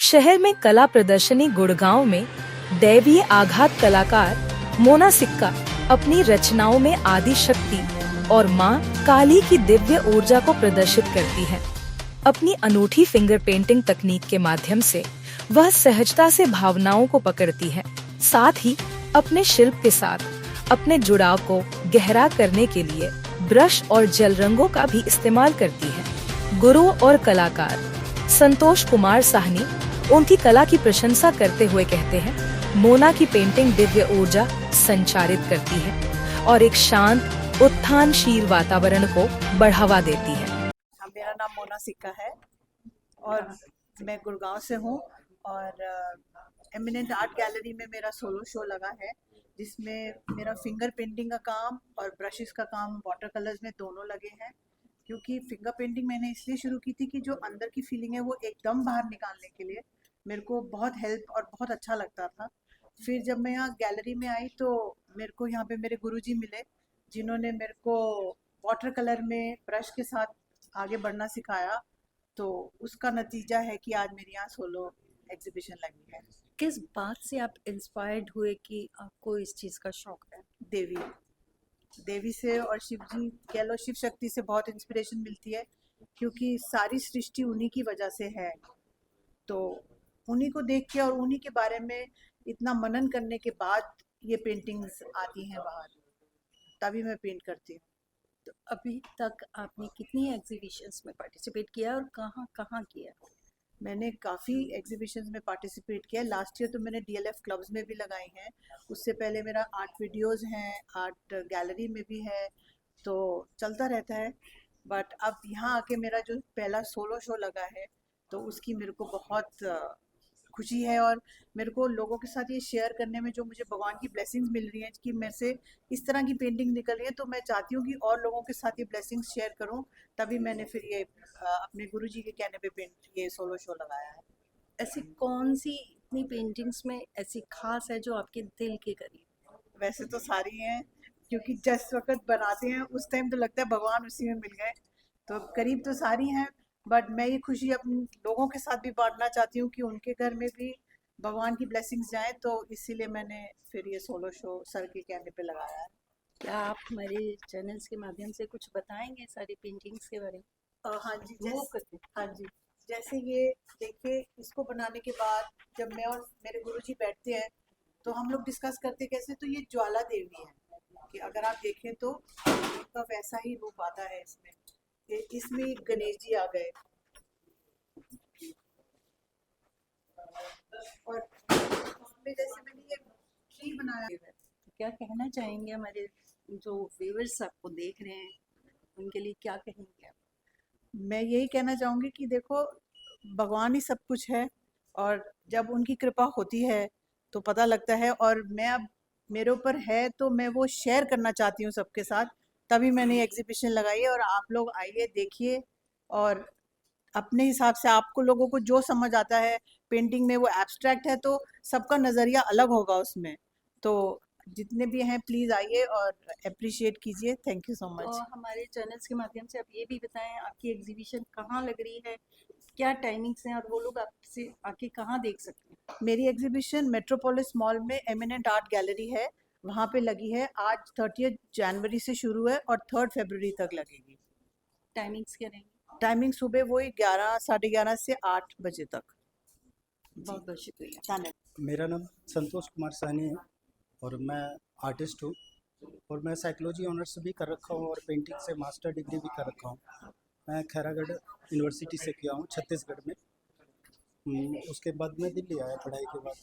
शहर में कला प्रदर्शनी गुड़गांव में दैवीय आघात कलाकार मोना सिक्का अपनी रचनाओं में आदि शक्ति और मां काली की दिव्य ऊर्जा को प्रदर्शित करती है। अपनी अनूठी फिंगर पेंटिंग तकनीक के माध्यम से वह सहजता से भावनाओं को पकड़ती है, साथ ही अपने शिल्प के साथ अपने जुड़ाव को गहरा करने के लिए ब्रश और जल रंगों का भी इस्तेमाल करती है। गुरु और कलाकार संतोष कुमार साहनी उनकी कला की प्रशंसा करते हुए कहते हैं, मोना की पेंटिंग दिव्य ऊर्जा संचारित करती है और एक शांत उत्थानशील वातावरण को बढ़ावा देती है। मेरा नाम मोना सिक्का है और मैं गुड़गांव से हूँ और एमिनेंट आर्ट गैलरी में मेरा सोलो शो लगा है, जिसमें मेरा फिंगर पेंटिंग का काम और ब्रशेस का काम वाटर कलर्स में दोनों लगे हैं। क्योंकि फिंगर पेंटिंग मैंने इसलिए शुरू की थी कि जो अंदर की फीलिंग है वो एकदम बाहर निकालने के लिए मेरे को बहुत हेल्प और बहुत अच्छा लगता था। फिर जब मैं यहाँ गैलरी में आई तो मेरे को यहाँ पे मेरे गुरुजी मिले, जिन्होंने मेरे को वाटर कलर में ब्रश के साथ आगे बढ़ना सिखाया। तो उसका नतीजा है कि आज मेरे यहाँ सोलो एग्जीबिशन लगी है। किस बात से आप इंस्पायर्ड हुए कि आपको इस चीज का शौक है? देवी से और शिव जी कह लो, शिव शक्ति से बहुत इंस्पिरेशन मिलती है, क्योंकि सारी सृष्टि उन्हीं की वजह से है। तो उन्हीं को देख के और उन्हीं के बारे में इतना मनन करने के बाद ये पेंटिंग्स आती हैं बाहर, तभी मैं पेंट करती हूँ। तो अभी तक आपने कितनी एग्जीबिशंस में पार्टिसिपेट किया और कहाँ कहाँ किया? मैंने काफ़ी एग्जीबिशंस में पार्टिसिपेट किया। लास्ट ईयर तो मैंने डीएलएफ क्लब्स में भी लगाई हैं। उससे पहले मेरा आर्ट वीडियोस हैं, आर्ट गैलरी में भी है, तो चलता रहता है। बट अब यहाँ आके मेरा जो पहला सोलो शो लगा है तो उसकी मेरे को बहुत खुशी है, और मेरे को लोगों के साथ ये शेयर करने में जो मुझे भगवान की ब्लेसिंग्स मिल रही हैं कि मेरे से इस तरह की पेंटिंग निकल रही है, तो मैं चाहती हूँ कि और लोगों के साथ ये ब्लेसिंग्स शेयर करूँ। तभी मैंने फिर ये अपने गुरुजी के कहने पे ये सोलो शो लगाया है। ऐसी कौन सी इतनी पेंटिंग्स में ऐसी खास है जो आपके दिल के करीब? वैसे तो सारी हैं, क्योंकि जिस वक्त बनाते हैं उस टाइम तो लगता है भगवान उसी में मिल गए, तो करीब तो सारी हैं। बट मैं ये खुशी अपने लोगों के साथ भी बांटना चाहती हूँ कि उनके घर में भी भगवान की ब्लेसिंग्स जाएं, तो इसीलिए मैंने फिर ये सोलो शो सर के कहने पे लगाया है। क्या आप हमारे चैनल्स के माध्यम से कुछ बताएंगे सारी पेंटिंग्स के बारे में? हाँ जी, हाँ जी, जैसे ये देखिए, इसको बनाने के बाद जब मैं और मेरे गुरुजी बैठते हैं तो हम लोग डिस्कस करते कैसे, तो ये ज्वाला देवी है कि अगर आप देखें तो इनका वैसा ही रूप आता है इसमें। इसमें गणेश जी आ गए और इसमें जैसे मैंने ये ट्री बनाया है। क्या कहना चाहेंगे हमारे जो व्यूअर्स आपको देख रहे हैं, उनके लिए क्या कहेंगे आप? मैं यही कहना चाहूँगी कि देखो, भगवान ही सब कुछ है, और जब उनकी कृपा होती है तो पता लगता है। और मैं अब मेरे ऊपर है तो मैं वो शेयर करना चाहती हूँ सबके साथ, तभी मैंने ये एग्जीबिशन लगाई है। और आप लोग आइए, देखिए, और अपने हिसाब से आपको लोगों को जो समझ आता है पेंटिंग में, वो एब्स्ट्रैक्ट है तो सबका नज़रिया अलग होगा उसमें। तो जितने भी हैं प्लीज़ आइए और अप्रिशिएट कीजिए। Thank you so much. और हमारे चैनल्स के माध्यम से आप ये भी बताएं आपकी एग्जीबिशन कहाँ लग रही है, क्या टाइमिंग्स हैं और वो लोग आपसे आके कहाँ देख सकते हैं? मेरी एग्जीबिशन मेट्रोपोलिस मॉल में एमिनेंट आर्ट गैलरी है, वहाँ पे लगी है। आज 30 जनवरी से शुरू है और 3 फरवरी तक लगेगी। टाइमिंग्स क्या रहेंगी? टाइमिंग सुबह वही 11, साढ़े 11 से 8 बजे तक। बहुत बहुत शुक्रिया। धन्यवाद। मेरा नाम संतोष कुमार साहनी है और मैं आर्टिस्ट हूँ, और मैं साइकोलॉजी ऑनर्स भी कर रखा हूँ और पेंटिंग से मास्टर डिग्री भी कर रखा हूँ। मैं खैरागढ़ यूनिवर्सिटी से किया हूँ छत्तीसगढ़ में। उसके बाद मैं दिल्ली आया पढ़ाई के बाद,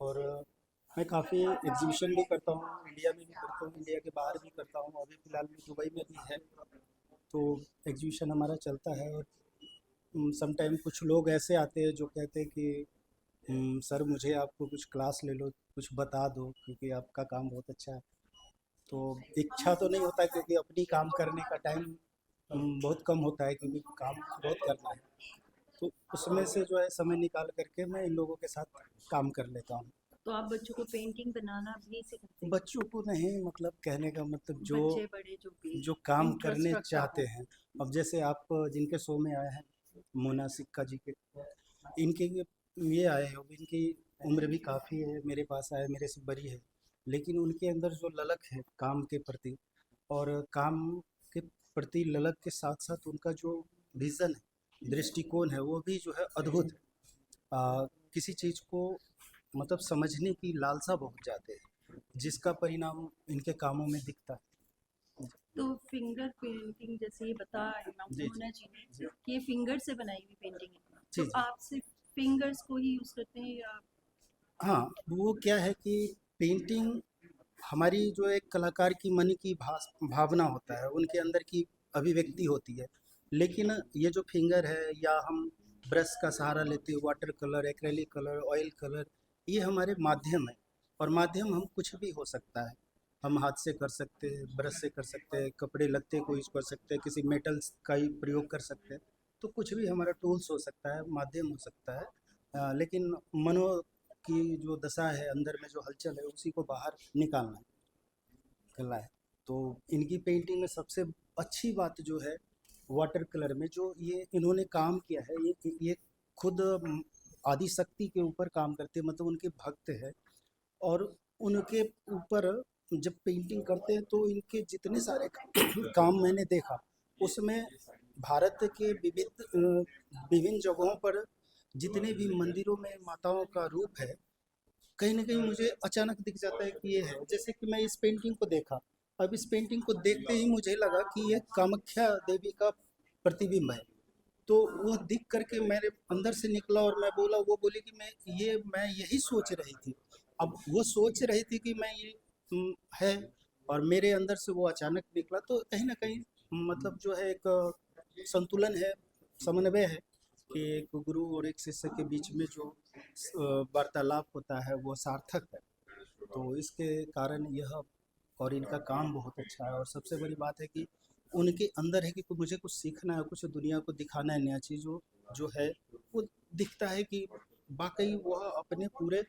और मैं काफ़ी एग्जीबिशन भी करता हूँ, इंडिया में भी करता हूँ, इंडिया के बाहर भी करता हूँ। अभी फ़िलहाल में दुबई में भी है, तो एग्जीबिशन हमारा चलता है। और समटाइम कुछ लोग ऐसे आते हैं जो कहते हैं कि सर मुझे आपको कुछ क्लास ले लो, कुछ बता दो, क्योंकि आपका काम बहुत अच्छा है। तो इच्छा तो नहीं होता, क्योंकि अपनी काम करने का टाइम बहुत कम होता है, क्योंकि काम बहुत करना है। तो उसमें से जो है समय निकाल करके मैं इन लोगों के साथ काम कर लेता हूँ। तो आप बच्चों को पेंटिंग बनाना भी सिखाते हैं? बच्चों को नहीं, मतलब कहने का मतलब जो बच्चे बड़े जो भी जो काम इंटरेस्ट करने रखता चाहते हो। हैं। अब जैसे आप जिनके शो में आए हैं, मोना सिक्का जी के, इनके ये ये आए हैं, अब इनकी उम्र भी काफ़ी है, मेरे पास आए, मेरे से बड़ी है, लेकिन उनके अंदर जो ललक है काम के प्रति, और काम के प्रति ललक के साथ साथ उनका जो विज़न है, दृष्टिकोण है, वो भी जो है अद्भुत है। किसी चीज़ को मतलब समझने की लालसा बहुत ज़्यादा है, जिसका परिणाम इनके कामों में दिखता है। तो फिंगर पेंटिंग जैसे ये बताया जी, मोना जी जी। ने कि ये फिंगर से बनाई हुई पेंटिंग है, जी, तो जी। आप सिर्फ फिंगर्स को ही यूज करते हैं या? हाँ, वो क्या है कि पेंटिंग हमारी जो एक कलाकार की मन की भावना होता है, उनके अंदर की अभिव्यक्ति होती है। लेकिन ये जो फिंगर है, या हम ब्रश का सहारा लेते हैं, water colour, acrylic colour, oil colour, ये हमारे माध्यम है। और माध्यम हम कुछ भी हो सकता है। हम हाथ से कर सकते हैं, ब्रश से कर सकते हैं, कपड़े लत्ते को यूज़ कर सकते हैं, किसी मेटल्स का ही प्रयोग कर सकते हैं। तो कुछ भी हमारा टूल्स हो सकता है, माध्यम हो सकता है। लेकिन मनो की जो दशा है, अंदर में जो हलचल है, उसी को बाहर निकालना है, कला है। तो इनकी पेंटिंग में सबसे अच्छी बात जो है, वाटर कलर में जो ये इन्होंने काम किया है, ये खुद आदि शक्ति के ऊपर काम करते हैं, मतलब उनके भक्त है। और उनके ऊपर जब पेंटिंग करते हैं तो इनके जितने सारे काम मैंने देखा, उसमें भारत के विभिन्न जगहों पर जितने भी मंदिरों में माताओं का रूप है, कहीं न कहीं मुझे अचानक दिख जाता है कि ये है। जैसे कि मैं इस पेंटिंग को देखा, अब इस पेंटिंग को देखते ही मुझे लगा कि ये कामाख्या देवी का प्रतिबिंब है। तो वो दिख कर के मेरे अंदर से निकला और मैं बोला, वो बोली कि मैं यही सोच रही थी। अब वो सोच रही थी कि मैं ये है, और मेरे अंदर से वो अचानक निकला, तो कहीं न कहीं मतलब जो है एक संतुलन है, समन्वय है कि एक गुरु और एक शिष्य के बीच में जो वार्तालाप होता है वो सार्थक है। तो इसके कारण यह, और इनका काम बहुत अच्छा है, और सबसे बड़ी बात है कि उनके अंदर है कि मुझे कुछ सीखना है, कुछ दुनिया को दिखाना है, नया चीज़ जो है वो दिखता है कि वाक़ई वह अपने पूरे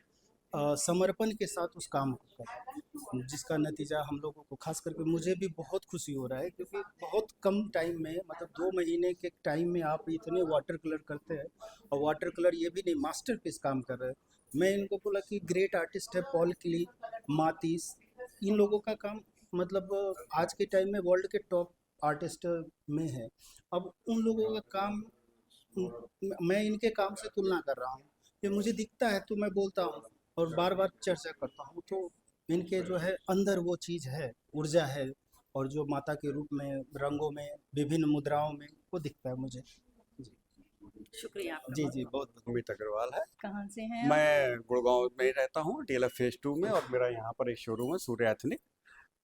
समर्पण के साथ उस काम को कर, जिसका नतीजा हम लोगों को, ख़ास करके मुझे भी बहुत खुशी हो रहा है, क्योंकि बहुत कम टाइम में, मतलब 2 महीने के टाइम में आप इतने वाटर कलर करते हैं, और वाटर कलर ये भी नहीं, मास्टरपीस काम कर रहे हैं। मैं इनको बोला कि ग्रेट आर्टिस्ट है पॉल क्ली, मातिस, इन लोगों का काम मतलब आज के टाइम में वर्ल्ड के टॉप आर्टिस्ट में है। अब उन लोगों का काम मैं इनके काम से तुलना कर रहा हूँ, ये मुझे दिखता है तो मैं बोलता हूँ और बार-बार चर्चा करता हूँ। तो इनके जो है अंदर वो चीज़ है, ऊर्जा है, और जो माता के रूप में, रंगों में, विभिन्न मुद्राओं में वो दिखता है मुझे। जी, शुक्रिया आपका। जी, जी, बहुत-बहुत। अमित अग्रवाल है। कहाँ से हैं आप? मैं गुड़गांव में ही रहता हूँ, डीएलएफ फेज 2 में, और मेरा यहाँ पर एक शोरूम है सूर्य एथनिक,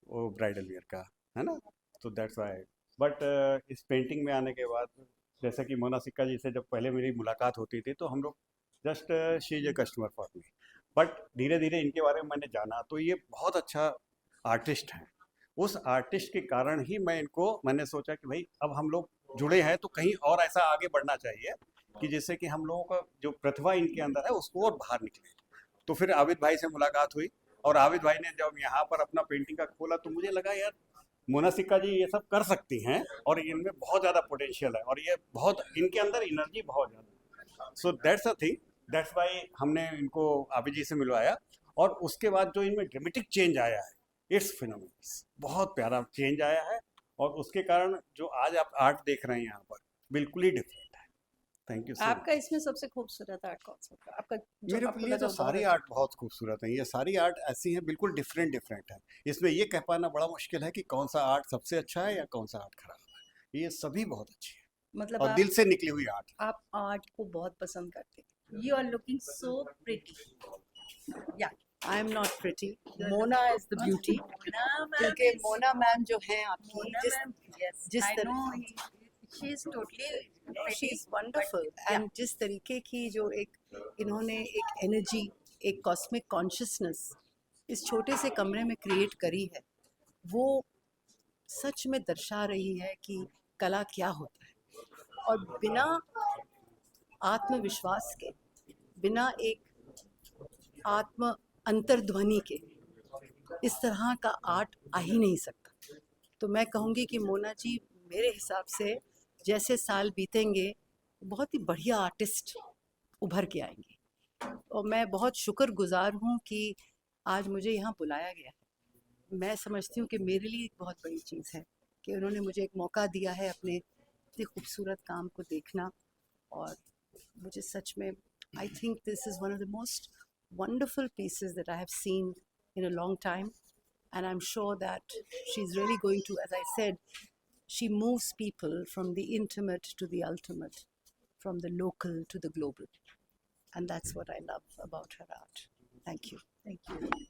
वो ब्राइडल वियर का है ना। तो दैट्स वाई, बट इस पेंटिंग में आने के बाद, जैसे कि मोना सिक्का जी से जब पहले मेरी मुलाकात होती थी तो हम लोग just she is a customer for me, but धीरे धीरे इनके बारे में मैंने जाना तो ये बहुत अच्छा आर्टिस्ट हैं। उस आर्टिस्ट के कारण ही मैंने सोचा कि भाई अब हम लोग जुड़े हैं तो कहीं और ऐसा आगे बढ़ना चाहिए कि जिससे कि हम लोगों का जो प्रतिभा इनके अंदर है उसको और बाहर निकले। तो फिर आबिद भाई से मुलाकात हुई, और आबिद भाई ने जब यहाँ पर अपना पेंटिंग का खोला तो मुझे लगा यार मोना सिक्का जी ये सब कर सकती हैं, और इनमें बहुत ज़्यादा पोटेंशियल है, और ये बहुत इनके अंदर एनर्जी बहुत ज़्यादा। So that's a thing, that's why हमने इनको आबिद जी से मिलवाया। और उसके बाद जो इनमें ड्रामेटिक चेंज आया है, इट्स फिनोमिनल, बहुत प्यारा चेंज आया है, और उसके कारण जो आज आप आर्ट देख रहे हैं यहाँ पर बिल्कुल ही डिफरेंट है। थैंक यू सो आपका मच। इसमें सबसे खूबसूरत आर्ट कौन सा था आपका, जो मेरे आपको लिए लगा तो सारी बहुत आर्ट बहुत खूबसूरत है, ये सारी आर्ट ऐसी है बिल्कुल डिफरेंट डिफरेंट है। इसमें ये कह पाना बड़ा मुश्किल है कि कौन सा आर्ट सबसे अच्छा है या कौन सा आर्ट खराब है। ये सभी बहुत अच्छी है, मतलब और दिल से निकली हुई आर्ट है। आप आर्ट को बहुत पसंद करते हैं। You are looking so pretty. Yeah I am not pretty, Mona is the beauty, क्योंकि क्योंकि मोना मैम जो हैं आपकी जिस तरह she is totally she is wonderful, and जिस तरीके की जो एक इन्होंने एक एनर्जी, एक कॉस्मिक कॉन्शियसनेस इस छोटे से कमरे में क्रिएट करी है, वो सच में दर्शा रही है कि कला क्या होता है। और बिना आत्मविश्वास के, बिना एक आत्म अंतर्ध्वनि के इस तरह का आर्ट आ ही नहीं सकता। तो मैं कहूँगी कि मोना जी मेरे हिसाब से जैसे साल बीतेंगे बहुत ही बढ़िया आर्टिस्ट उभर के आएंगे। और मैं बहुत शुक्रगुजार हूँ कि आज मुझे यहाँ बुलाया गया है। मैं समझती हूँ कि मेरे लिए एक बहुत बड़ी चीज़ है कि उन्होंने मुझे एक मौका दिया है अपने इतने खूबसूरत काम को देखना। और मुझे सच में I think this is one of the most wonderful pieces that I have seen in a long time, and I'm sure that she's really going to, as I said, she moves people from the intimate to the ultimate, from the local to the global, and that's what I love about her art. Thank you. Thank you.